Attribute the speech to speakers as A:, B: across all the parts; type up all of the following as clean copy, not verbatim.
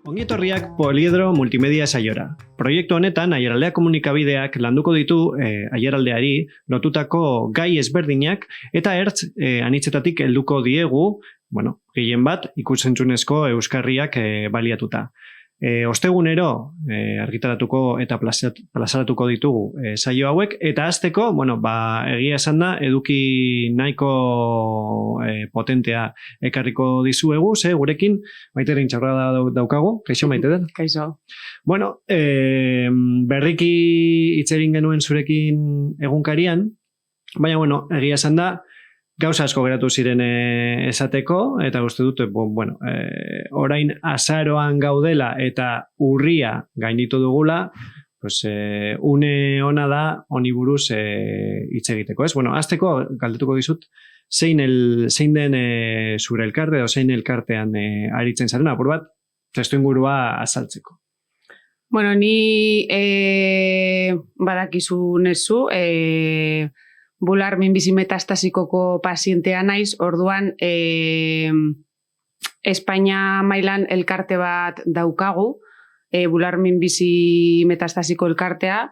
A: Ongietorriak Poliedro multimedia saiora. Proiektu honetan Aiaraldea komunikabideak landuko ditu Aiaraldeari lotutako gai ezberdinak eta ertz anitzetatik helduko diegu, gehien bat ikusentzunezko euskarriak baliatuta. Ostegunero argitaratuko eta plazaratuko ditugu saio hauek, eta hasteko, egia esan da, eduki nahiko potentea ekarriko dizuegu, gurekin Maite Rintxaurra daukagu. Kaixo, Maite den?
B: Kaixo.
A: Berriki hitz egin genuen zurekin egunkarian, baina, egia esan da, gauza asko geratu ziren esateko, eta uste dut, orain azaroan gaudela eta urria gainditu dugula, une ona da honi buruz hitz egiteko. Hasteko galdetuko dizut, zein den zure elkarte, edo zein elkartean aritzen zaren, apur bat, testuingurua azaltzeko.
B: Ni badakizu nezu, bular minbizi metastasikoko pazientea naiz, orduan Espainia mailan elkarte bat daukagu, bular minbizi metastasiko elkartea,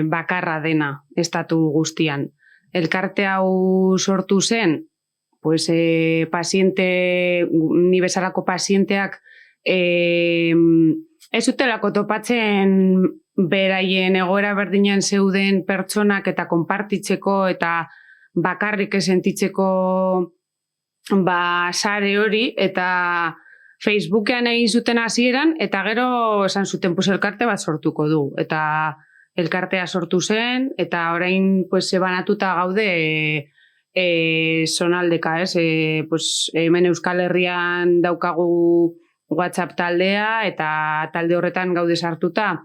B: bakarra dena, estatu guztian. Elkarte hau sortu zen, ni bezalako pazienteak ez zutelako topatzen beraien egoera berdinean zeuden pertsonak eta konpartitzeko eta bakarrik sentitzeko sare hori, eta Facebookean egin zuten hasieran, eta gero esan zuten elkarte bat sortuko du. Eta elkartea sortu zen, eta orain banatuta gaude zonaldeka, hemen Euskal Herrian daukagu WhatsApp taldea, eta talde horretan gaude sartuta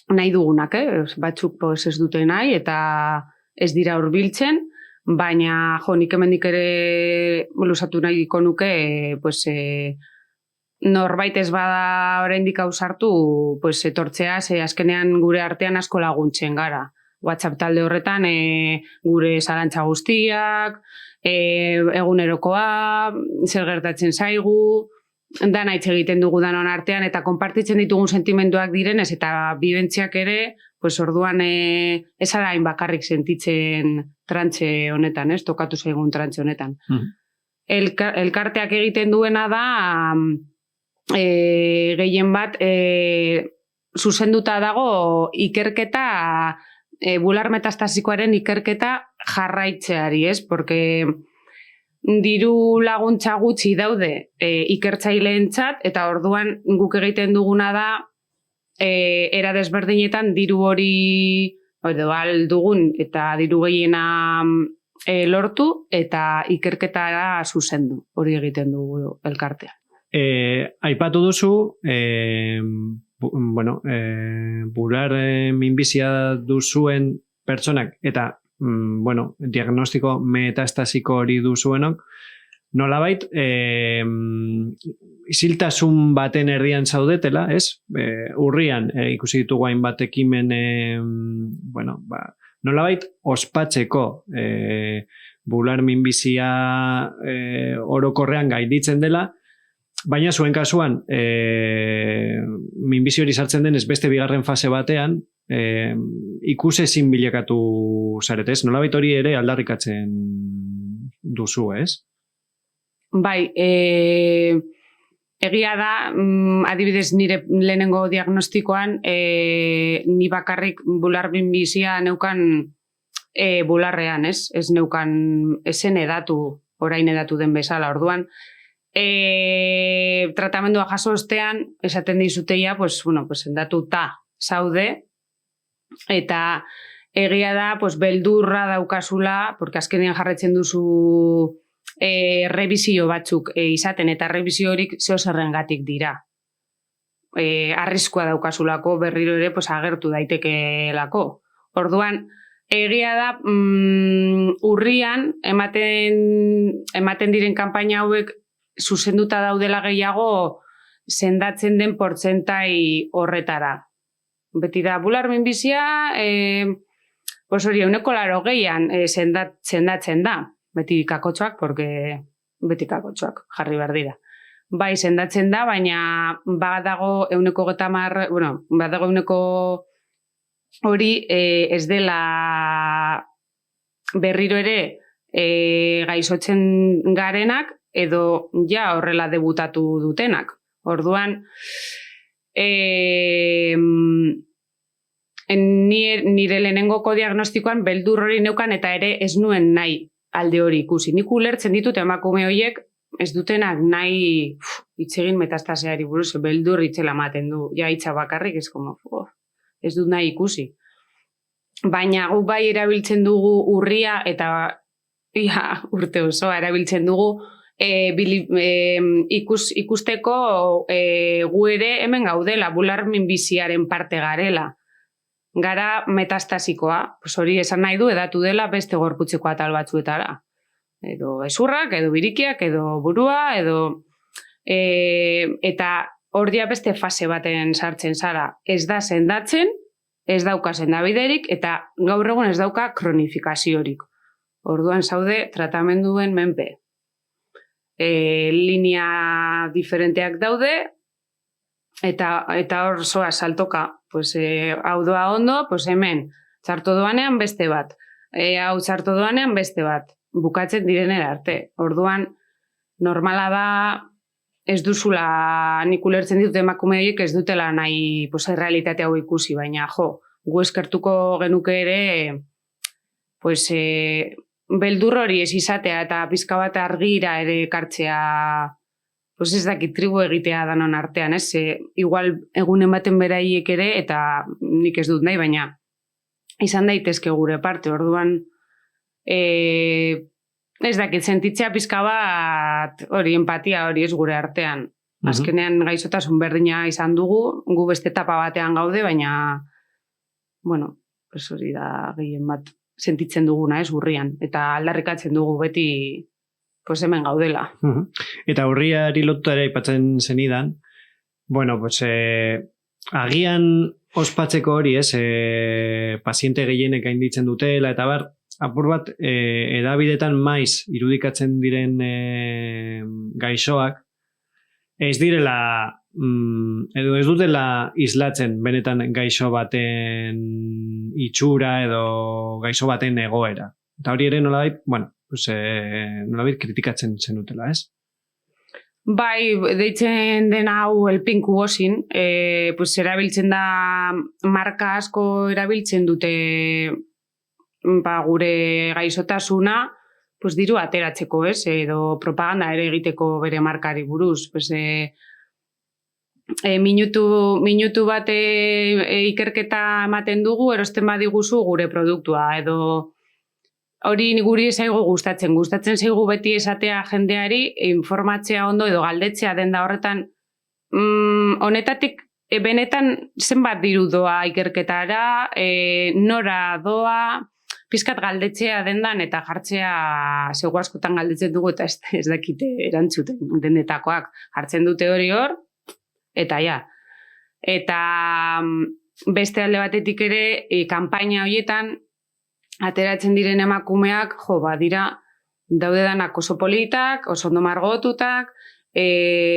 B: nahi dugunak, batzuk ez dute nahi, eta ez dira hurbiltzen, baina nik hemendik ere lusatu nahiko nuke, norbait ez bada oraindik hau sartu, etortzea, azkenean gure artean asko laguntzen gara. WhatsApp talde horretan gure zalantza guztiak, egunerokoa, zer gertatzen zaigu, dana hitz egiten dugu danon artean, eta konpartitzen ditugun sentimenduak direnez, eta bibentziak ere, orduan ez ara hain bakarrik sentitzen trantxe honetan, tokatu zaigun trantxe honetan. Elkarteak egiten duena da, gehien bat, zuzenduta dago ikerketa, bular metastasikoaren ikerketa jarraitzeari, porque diru laguntza gutxi daude ikertzaileentzat, eta orduan guk egiten duguna da era desberdinetan diru hori dugun eta diru gehiena lortu eta ikerketara zuzendu, hori egiten dugu elkartean.
A: Aipatu duzu, bular minbizia duzuen pertsonak eta diagnostiko metastasiko hori duzuenok, nolabait, isiltasun baten erdian zaudetela, ez? Urrian ikusi ditugu hainbat ekimen, nolabait ospatzeko bular minbizia orokorrean gainditzen dela, baina zuen kasuan minbizi hori sartzen denez beste bigarren fase batean, ikusezin bilakatu zaret, ez? Nolabait hori ere aldarrikatzen duzu, ez?
B: Bai, egia da, adibidez nire lehenengo diagnostikoan, ni bakarrik bular minbizia neukan bularrean, ez? Ez neukan, esen edatu, orain edatu den bezala, orduan, tratamendua jaso ostean, esaten dizuteia, endatuta zaude, eta egia da, beldurra daukazula, porque azkenean jarraitzen duzu revisio batzuk izaten, eta revisio horik zerrengatik dira. Arriskua daukazulako, berriro ere agertu daitekelako. Orduan, egia da, urrian, ematen diren kanpaina hauek zuzenduta daudela gehiago sendatzen den portzentai horretara. Beti da, bular minbizia, hori 80% sendatzen da. Beti kakotxoak, porque beti kakotxoak jarri behar dira. bai sendatzen da, baina badago 130, badago 100 hori ez dela berriro ere gaixotzen garenak edo ja horrela debutatu dutenak. Orduan, nire lehenengoko diagnostikoan beldur hori neukan eta ere ez nuen nahi alde hori ikusi. Nik ulertzen ditut emakume horiek ez dutenak nahi itzegin metastaseari buruz, beldur itzela ematen du. Ja, itza bakarrik ez ez dut nahi ikusi. Baina gu bai erabiltzen dugu urria eta urte osoa erabiltzen dugu ikusteko gu ere hemen gaudela, bular minbiziaren parte garela. Gara metastasikoa, hori esan nahi du edatu dela beste gorputzeko atal batzuetara. Edo ezurrak, edo birikiak, edo burua, edo... eta hor dia beste fase baten sartzen zara. Ez da sendatzen, ez dauka sendabiderik, eta gaur egun ez dauka kronifikaziorik. Orduan zaude tratamenduen menpe. Linea diferenteak daude, eta hor zoa saltoka. Hau doa ondo, hemen txarto doanean beste bat. Hau txarto doanean beste bat. Bukatzen direnera arte. Orduan, normala da ez duzula, nik ulertzen ditut emakume horiek ez dutela nahi realitate hau ikusi, baina gu eskertuko genuke ere beldur hori ez izatea eta pizka bat argira ere ekartzea ez dakit tribu egitea danon artean, ez? Igual egunen baten beraiek ere eta nik ez dut nahi, baina izan daitezke gure parte, orduan ez dakit, sentitzea pizka bat hori empatia hori ez gure artean. Azkenean gaixotasun berdina izan dugu, gu beste etapa batean gaude, baina hori da gehien bat sentitzen duguna ez urrian, eta aldarrikatzen dugu beti hemen gaudela.
A: Eta urriari lotuta ere aipatzen zenidan, agian ospatzeko hori ez, paziente gehienek gainditzen dutela, eta apur bat, edabidetan maiz irudikatzen diren gaixoak, ez direla, edo ez dutela islatzen benetan gaixo baten itxura edo gaixo baten egoera. Eta hori ere nolabait, nolabait kritikatzen zenutela, ez?
B: Bai, deitzen den hau el pink washing, erabiltzen da marka asko erabiltzen dute gure gaixotasuna, diru ateratzeko, ez? Edo propaganda ere egiteko bere markari buruz. Minutu bat ikerketa ematen dugu, erosten badiguzu gure produktua, edo hori guri zaigu gustatzen zaigu beti esatea jendeari, informatzea ondo edo galdetzea den da horretan, honetatik benetan zenbat diru doa ikerketara, nora doa, pizkat galdetzea dendan eta jartzea zego askotan galdetzen dugu eta ez dakite erantzuten dendetakoak. Hartzen dute hori hor, eta ja. Eta beste alde batetik ere, kanpaina horietan, ateratzen diren emakumeak, dira, daude danak oso politak, oso ondo margotutak,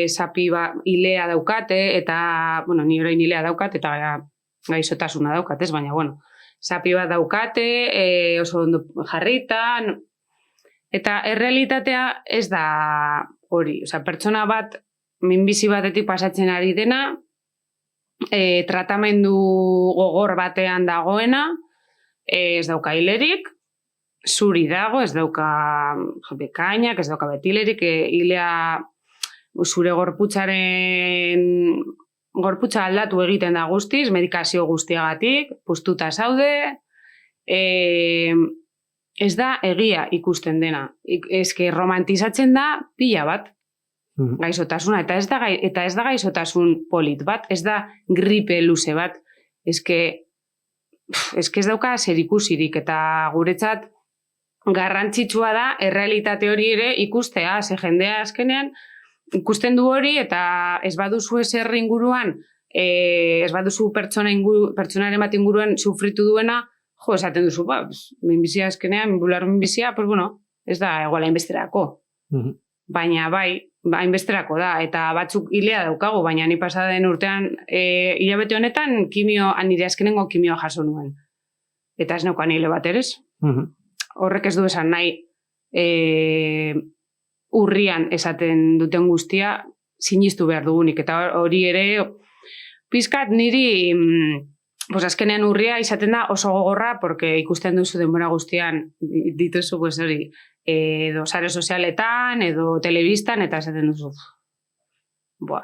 B: sapi hilea daukate, eta, ni orain hilea daukat, eta gaixotasuna daukat, ez, baina, sapi bat daukate, oso ondo jarritan, eta errealitatea ez da hori, pertsona bat, minbizi batetik pasatzen ari dena, tratamendu gogor batean dagoena, ez dauka hilerik, zuri dago, ez dauka bekainak, ez dauka betilerik, hilea zure gorputza aldatu egiten da guztiz, medikazio guztiagatik, puztuta zaude, ez da egia ikusten dena. Eske romantizatzen da pila bat gaixotasuna, eta ez da gaixotasun polit bat, ez da gripe luze bat, eske ez dauka zerikusirik, eta guretzat garrantzitsua da errealitate hori ere ikustea, ze jendea azkenean ikusten du hori, eta ez baduzu ezer inguruan, ez baduzu pertsonaren bat inguruan sufritu duena, esaten duzu, minbizia azkenean, bular minbizia, ez da egoala inbesterako. Baina bai, hainbesterako da, eta batzuk hilea daukagu, baina ni pasaden urtean, hilabete honetan, nire azkenengo kimioa jaso nuen. Eta ez neukan hile bat ere. Horrek ez du esan nahi, urrian esaten duten guztia, sinistu behar dugunik, eta hori ere, pizkat niri, azkenean urria izaten da oso gogorra, porque ikusten duzu denbora guztian, dituzu, hori, edo sare sozialetan, edo telebistan, eta esaten duzu.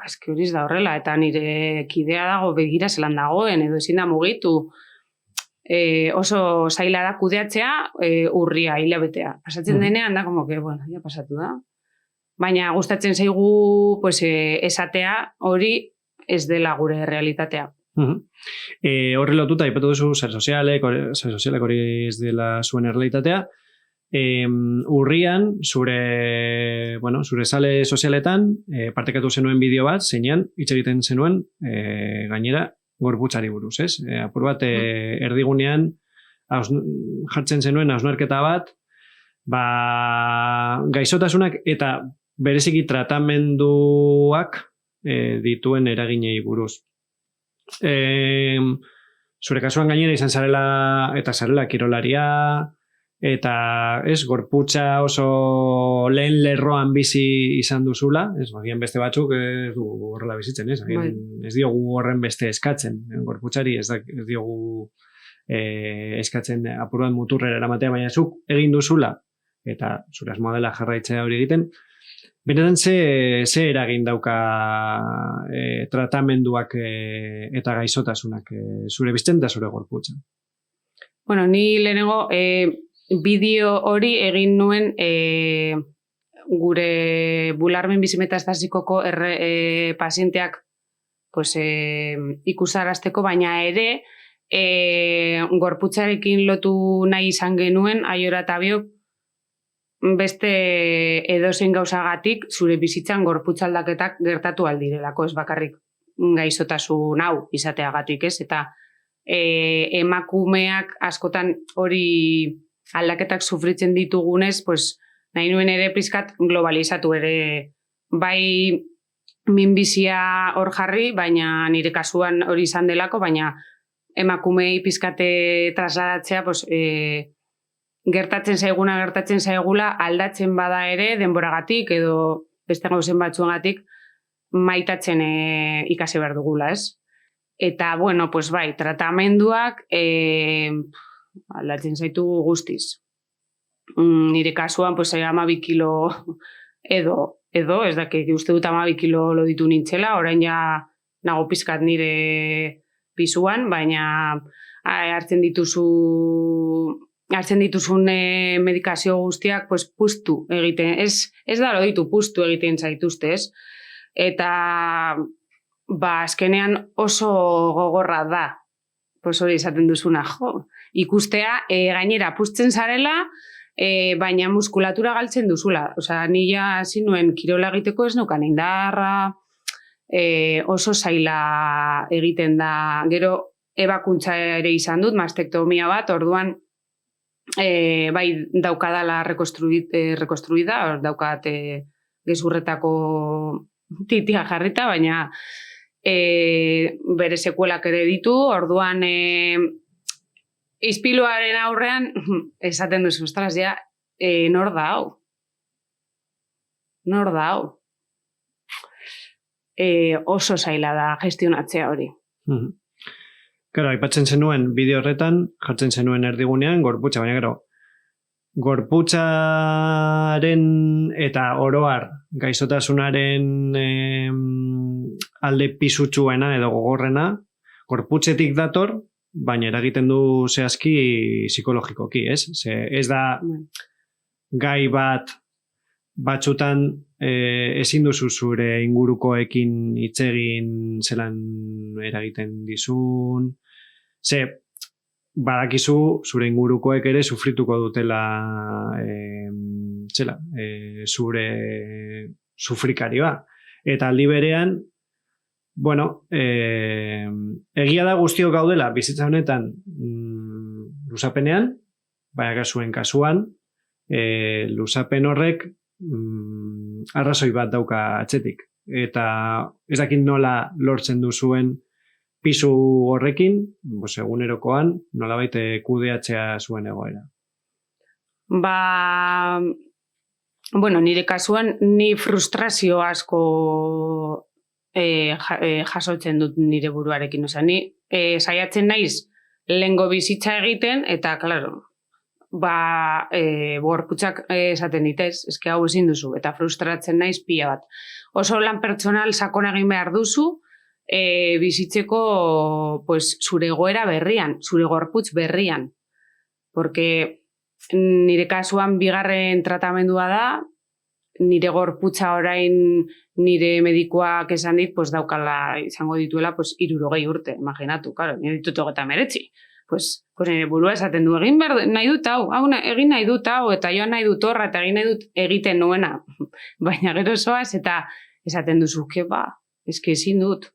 B: Eski horiz da horrela, eta nire kidea dago begira zelan dagoen, edo ezin da mugitu. Oso zaila da kudeatzea urria, hilabetea. Pasatzen denean da, ja pasatu da. Baina gustatzen zaigu esatea hori ez dela gure realitatea.
A: Horri lotuta, aipatu duzu, sare sozialek hori ez dela zuen errealitatea. Urrian, zure sale sozialetan, partekatu zenuen bideo bat, zeinean, hitz egiten zenuen, gainera, gorputzari buruz, ez? Apur bat, erdigunean, jartzen zenuen hausnarketa bat, gaixotasunak eta bereziki tratamenduak dituen eraginei buruz. Zure kasuan gainera izan zarela kirolaria, eta gorputza oso lehen lerroan bizi izan duzula, bagian beste batzuk ez dugu horrela bizitzen, ez diogu horren beste eskatzen, gorputzari ez diogu eskatzen apuruan muturrera eramatea, baina zuk egin duzula, eta zure asmoa dela jarraitzea hori egiten, benetan ze eragin dauka tratamenduak eta gaixotasunak zure bizten da zure gorputza?
B: Ni lehenengo bideo hori egin nuen gure bularmen bizimetastasikoko pazienteak ikusarazteko, baina ere gorputzarekin lotu nahi izan genuen, Aiora eta biok, beste edozein gauzagatik zure bizitzan gorputzaldaketak gertatu aldirelako, ez bakarrik gaixotasun hau izateagatik, ez? Eta emakumeak askotan hori aldaketak sufritzen ditugunez, nahi nuen ere pizkat globalizatu ere, bai minbizia hor jarri, baina nire kasuan hori izan delako, baina emakumei pizkate trasladatzea, gertatzen zaigula, aldatzen bada ere, denboragatik edo beste gauzen batzuengatik maitatzen ikasi behar dugula, ez? Eta, bai, tratamenduak aldatzen zaitu guztiz. Nire kasuan, 12 kilo edo, ez dakit, uste dut 12 kilo lo ditu nintzela, orain ja nago pizkat nire pisuan, baina hartzen dituzun medikazio guztiak, puztu egiten, ez da lo ditu, puztu egiten zaituzte, ez? Eta, azkenean oso gogorra da, hori izaten duzuna, ikustea, gainera puztzen zarela, baina muskulatura galtzen duzula. Ni ja zinuen kirola egiteko ez neukan indarra, oso zaila egiten da. Gero ebakuntza ere izan dut, mastektomia bat, orduan bai daukadala rekonstruida, daukat gezurretako titia jarrita, baina bere sekuelak ere ditu, orduan izpiluaren aurrean esaten duzu, ostras, ja, nor da hau? Nor da hau? Oso zaila da gestionatzea hori.
A: Gero, aipatzen zenuen bideo horretan, jartzen zenuen erdigunean, gorputza, baina gero, gorputzaren eta oroar gaixotasunaren alde pisutsuena edo gogorrena, gorputzetik dator, baina eragiten du zehazki psikologikoki, ez? Ez da gai bat batzutan ezin duzu zure ingurukoekin hitz egin zelan eragiten dizun, badakizu zure ingurukoek ere sufrituko dutela zure sufrikarioa. Eta aldi berean, egia da guztiok gaudela bizitza honetan luzapenean, baina kasuen kasuan, luzapen horrek arrazoi bat dauka atzetik. Eta ez dakit nola lortzen duzuen pisu horrekin, egunerokoan, nolabait kudeatzea zuen egoera.
B: Nire kasuan, ni frustrazio asko jasotzen dut nire buruarekin. Osea, ni saiatzen naiz lehengo bizitza egiten, eta, klaro, gorputzak esaten ditez, eske hau ezin duzu, eta frustratzen naiz pila bat. Oso lan pertsonal sakon egin behar duzu, bizitzeko zure egoera berrian, zure gorputz berrian. Porque nire kasuan bigarren tratamendua da, nire gorputza orain nire medikuak esan dit, daukala izango dituela 60 urte, imaginatu, claro, nire ditut 39. Nire burua esaten du, egin nahi dut hau, egin nahi dut hau, eta joan nahi dut horra, eta egin nahi dut egiten nuena. Baina gero zoaz, eta esaten duzu, eske ezin dut.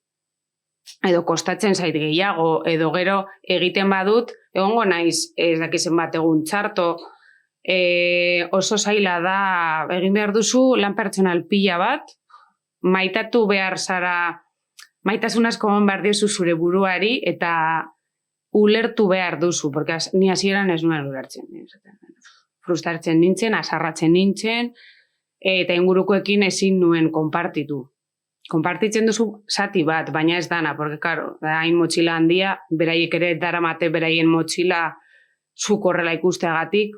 B: Edo kostatzen zait gehiago, edo gero egiten badut, egongo naiz, ez dakizen bat egun txarto, oso zaila da, egin behar duzu lan pertsonal pila bat, maitatu behar zara, maitasun asko behar diozu zure buruari, eta ulertu behar duzu, porque ni hasieran ez nuen ulertzen. Frustratzen nintzen, azarratzen nintzen, eta ingurukoekin ezin nuen konpartitu. Konpartitzen duzu zati bat, baina ez dana, porque, claro, hain motxila handia, beraiek ere daramate beraien motxila zuk horrela ikusteagatik.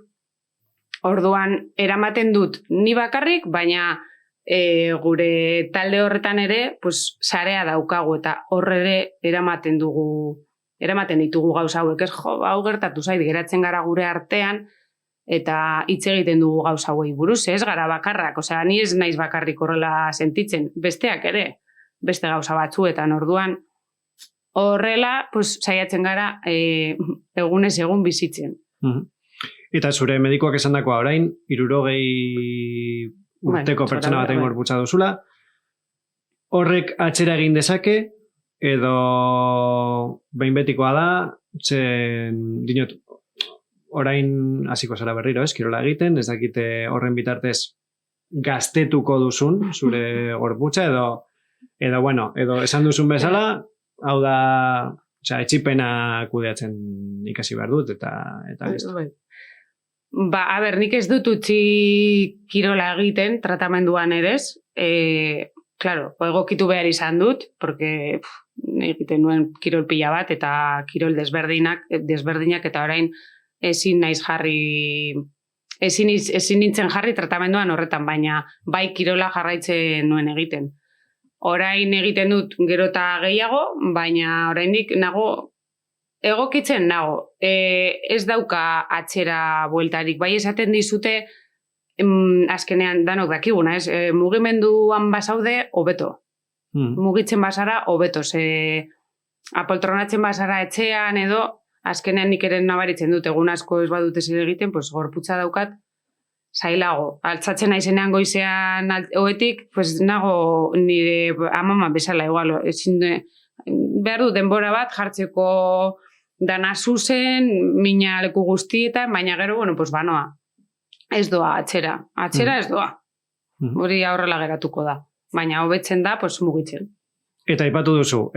B: Orduan, eramaten dut ni bakarrik, baina gure talde horretan ere, sarea daukagu, eta horre eramaten ditugu gauza hauek, ez hau gertatu zait, geratzen gara gure artean, eta hitz egiten dugu gauza hauei buruz, ez gara bakarrak, osea, ni ez naiz bakarrik horrela sentitzen, besteak ere, beste gauza batzuetan, orduan, horrela, saiatzen gara egunez egun bizitzen.
A: Eta zure medikoak esan dakoa orain, 60 urteko pertsona batean gorputza duzula, horrek atzera egin dezake, edo behin betikoa da, dinot, orain hasiko zara berriro, kirola egiten, ez dakite horren bitartez gaztetuko duzun, zure gorputza, edo esan duzun bezala, hau da, etxipena kudeatzen ikasi behar dut, eta listo.
B: Nik ez dut utzi kirola egiten, tratamenduan erez, claro, egokitu behar izan dut, porque egiten nuen kirol pila bat, eta kirol desberdinak, eta orain ezin nintzen jarri tratamenduan horretan, baina bai kirola jarraitzen nuen egiten. Orain egiten dut gero eta gehiago, baina oraindik egokitzen nago. Ez dauka atzera bueltarik, bai esaten dizute, azkenean danok dakiguna, ez? Mugimenduan basaude, hobeto. Mugitzen basara, hobeto. Apoltronatzen basara etxean edo, azkenean nik ere nabaritzen dut, egun asko ez badute zer egiten, gorputza daukat, zailago. Altzatzen naizenean goizean oetik, nago nire amama bezala, igual, behar du denbora bat jartzeko dana zuzen, mina leku guztietan, baina gero, banoa. Ez doa, atxera ez doa. Hori aurrela geratuko da. Baina hobetzen da, mugitzen.
A: Eta aipatu duzu,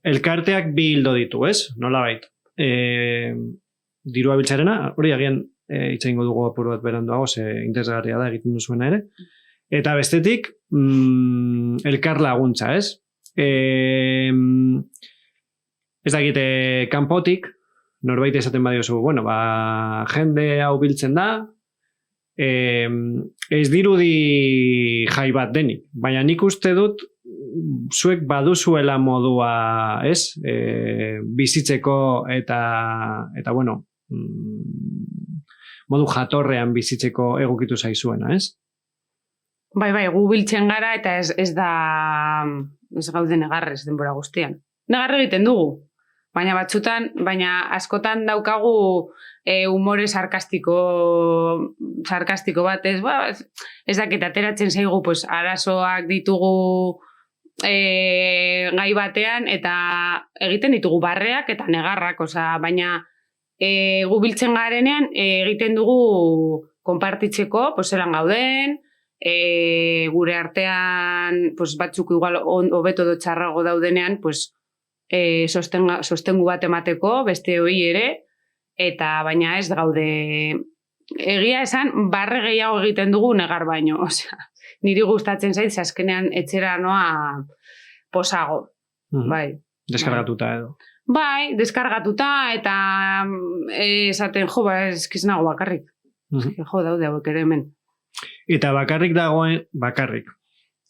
A: elkarteak bi hildo ditu, ez? Nolabait. Dirua biltzarena, hori agian hitz egingo dugu apur bat beranduago, interesgarria da egiten duzuena ere. Eta bestetik, elkar laguntza, ez? Ez dakite kanpotik, norbait esaten badiozu, jende hau biltzen da, ez dirudi jai bat denik, baina nik uste dut zuek baduzuela modua, ez? Bizitzeko eta modu jatorrean bizitzeko egokitu zaizuena, ez?
B: Bai, gu biltzen gara eta ez gaude negarrez denbora guztian. Negarre egiten dugu, baina askotan daukagu humore sarkastiko bat, ez dakit ateratzen zaigu, arazoak ditugu gai batean eta egiten ditugu barreak eta negarrak, baina gu biltzen garenean egiten dugu konpartitzeko, zelan gauden, gure artean pues, batzuk igual hobeto edo txarrago daudenean, pues, sostengu bat emateko, beste hori ere, eta baina ez gaude... Egia esan, barre gehiago egiten dugu negar baino. Osea, niri gustatzen zait, azkenean etxera noa posago. Bai.
A: Deskargatuta edo.
B: Bai, deskargatuta eta esaten, jo, eskiz nago bakarrik. Jo, daude hauek ere hemen.
A: Eta bakarrik dagoen,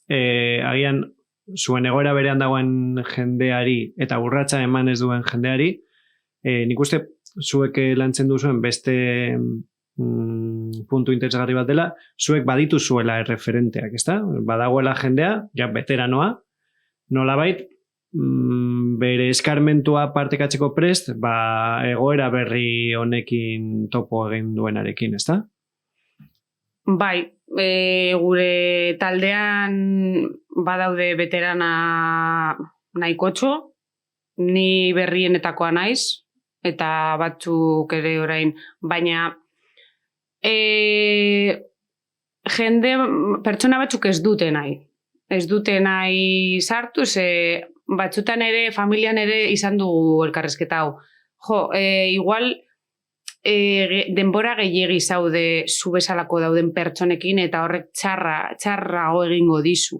A: agian zuen egoera berean dagoen jendeari eta urratsa eman ez duen jendeari, nik uste zuek lantzen duzuen beste puntu interesgarri bat dela, zuek baditu zuela erreferenteak, ezta? Badagoela jendea, ja veteranoa, nolabait, bere eskarmentua partekatzeko prest, egoera berri honekin topo egin duenarekin, ezta?
B: Bai, gure taldean badaude veterana nahikotxo, ni berrienetakoa naiz, eta batzuk ere orain, baina pertsona batzuk ez dute nahi. Ez dute nahi sartu, batzutan ere, familian ere izan dugu elkarrezketa hau. Jo, igual denbora gehiegi zaude zu bezalako dauden pertsonekin eta horrek txarrago egingo dizu.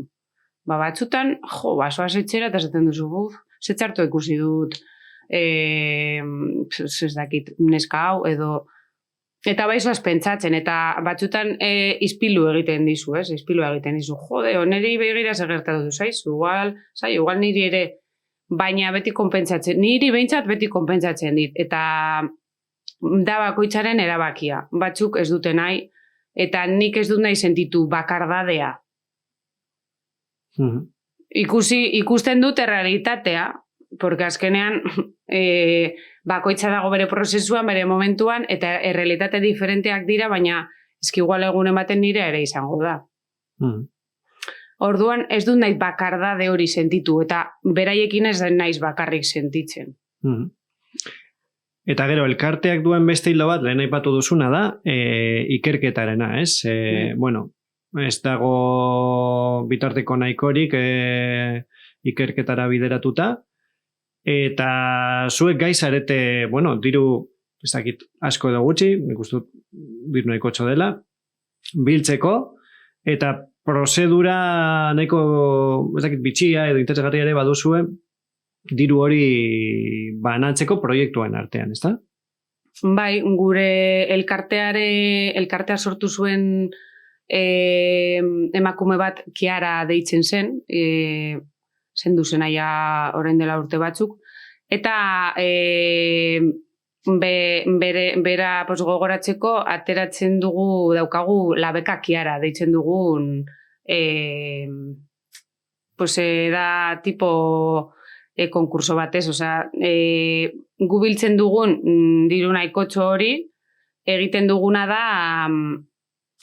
B: Batzutan, jo, basoaz etxera eta zaten duzu, ze txartu ikusi dut, ez dakit, neska hau, edo... Eta baizoaz pentsatzen, eta batzutan izpilu egiten dizu, izpilu egiten dizu. Jode, oneri begira segertatu du zaizu, igual niri ere, baina beti konpentsatzen, niri behintzat beti konpentsatzen dit, eta da bakoitzaren erabakia, batzuk ez dute nahi, eta nik ez dut nahi sentitu bakardadea. Ikusten dut errealitatea, porque azkenean bakoitza dago bere prozesuan, bere momentuan, eta errealitate diferenteak dira, baina eski igual egun ematen nire ere izango da. Orduan ez dut nahi bakardade hori sentitu, eta beraiekin ez naiz bakarrik sentitzen.
A: Eta gero, elkarteak duen beste hildo bat, lehen aipatu duzuna da, ikerketarena, ez? Bueno, ez dago bitarteko nahikorik ikerketara bideratuta, eta zuek gai zarete, bueno, diru, ez dakit, asko edo gutxi, nik uste diru nahikotxo dela, biltzeko, eta prozedura nahiko, ez dakit, bitxia edo interesgarria ere baduzue, diru hori banatzeko proiektuen artean, ezta?
B: Bai, gure elkartea sortu zuen emakume bat Kiara deitzen zen, zendu zen aia orain dela urte batzuk, eta bera gogoratzeko ateratzen daukagu labeka Kiara deitzen dugun da tipo konkurso batez, gu biltzen dugun diru nahikotxo hori, egiten duguna da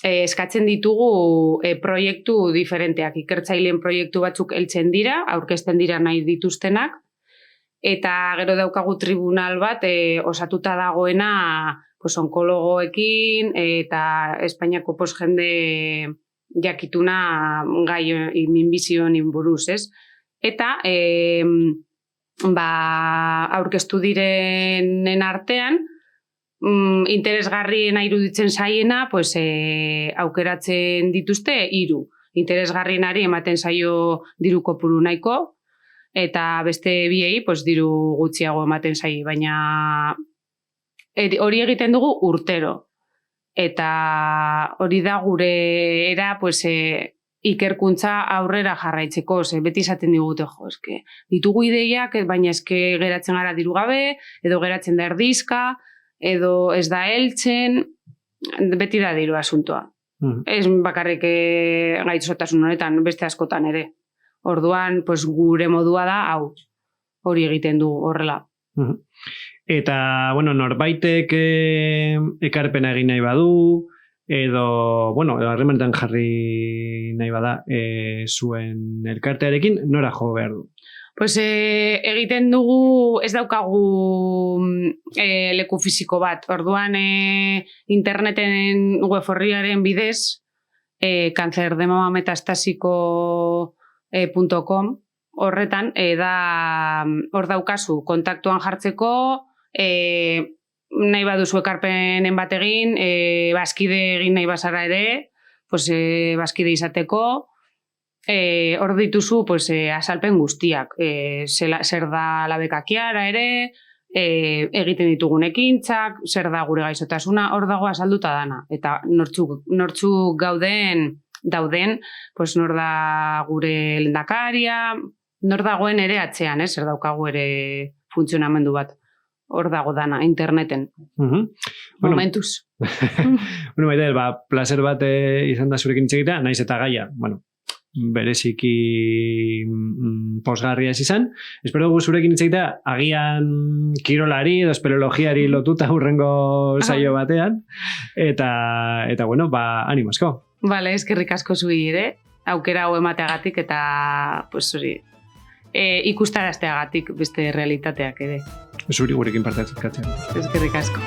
B: eskatzen ditugu proiektu diferenteak, ikertzaileen proiektu batzuk heltzen dira, aurkezten dira nahi dituztenak, eta gero daukagu tribunal bat osatuta dagoena onkologoekin eta Espainiako jende jakituna gai minbizioen buruz, ez? Eta aurkeztu direnen artean, interesgarriena iruditzen zaiena, aukeratzen dituzte 3. Interesgarrienari ematen zaio diru kopuru nahiko, eta beste biei diru gutxiago ematen zaio, baina hori egiten dugu urtero. Eta hori da gure era, ikerkuntza aurrera jarraitzeko, beti izaten digute, ditugu ideiak, baina geratzen gara diru gabe, edo geratzen da erdizka, edo ez da heltzen, beti da diru asuntoa. Ez bakarrik gaitzotasun honetan, beste askotan ere. Orduan, gure modua da, hori egiten du horrela.
A: Eta, norbaitek ekarpena egin nahi badu, edo harremanetan jarri nahi bada zuen elkartearekin, nora jo behar du?
B: Egiten dugu, ez daukagu leku fisiko bat. Orduan interneten web orriaren bidez cancerdemamametastasiko.com horretan, hor daukazu kontaktuan jartzeko, nahi baduzu ekarpenen bat egin, bazkide egin nahi bazara ere, bazkide izateko, hor dituzu azalpen guztiak, zer da labekakiara ere, egiten ditugun ekintzak, zer da gure gaizotasuna, hor dago azalduta dana. Eta nortzuk dauden, nor da gure lehendakaria, nor dagoen ere atzean, zer daukagu ere funtzionamendu bat. Hor dago dana, interneten. Momentuz.
A: Bueno, Maider, placer bat izan da zurekin hitz egitea, naiz eta gaia, bereziki posgarria ez izan. Espero dugu zurekin hitz egitea, agian kirolari edo espeleologiari lotuta hurrengo saio batean. Eta bueno, animo asko.
B: Vale, eskerrik asko zui ere, aukera hau emateagatik eta ikustarazteagatik beste realitateak ere.
A: Zuri gurekin parte hartzatzen.
B: Eskerrik asko.